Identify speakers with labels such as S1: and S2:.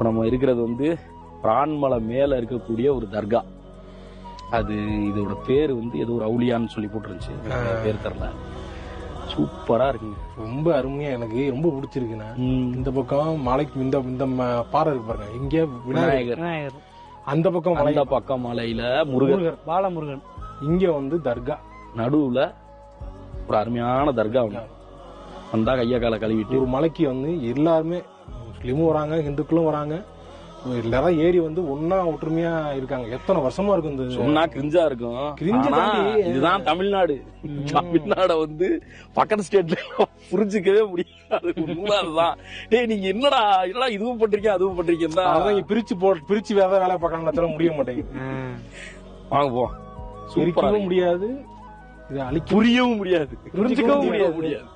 S1: இப்போ நம்ம இருக்கிறது வந்து பிரான்மலை மேல இருக்கக்கூடிய ஒரு தர்கா. அது இதோட பேர் வந்து ஏதோ ஒரு அவுலியான்னு சொல்லி போட்டுருந்துச்சு, பேர் தெரியல. சூப்பரா இருக்குங்க,
S2: ரொம்ப அருமையா, எனக்கு ரொம்ப பிடிச்சிருக்குண்ணா. இந்த பக்கம் மலைக்கு இந்த இந்த பாறை இருக்கு பாருங்க, இங்க விநாயகர், அந்த பக்கம்
S1: மலையில முருகர்,
S3: பாலமுருகன்,
S2: இங்க வந்து தர்கா,
S1: நடுவுல ஒரு அருமையான தர்கா ஒண்ணு. வந்தா கையா காலை கழுவிட்டு
S2: ஒரு மலைக்கு வந்து எல்லாருமே முஸ்லீமும் வராங்க, இந்துக்களும் வராங்க, எல்லாரும் ஏறி வந்து ஒன்னா ஒற்றுமையா இருக்காங்க. எத்தனை வருஷமா இருக்கும் இந்த
S1: சொன்னா கிரிஞ்சா இருக்கும். இதுதான் தமிழ்நாடு. தமிழ்நாட வந்து பக்கத்து ஸ்டேட்ல புரிஞ்சுக்கவே முடியாது. உண்மைதான். டேய் நீங்க என்னடா இதுவும் பண்றீங்க அதுவும் பண்றீங்க,
S2: அதான் பிரிச்சு வேலை பார்க்கணும்னு முடிய மாட்டேங்குது.
S1: வாங்க போ,
S2: பிரிக்கவும் முடியாது, இதை
S1: புரியவும் முடியாது, புரிஞ்சுக்கவும் முடியாது.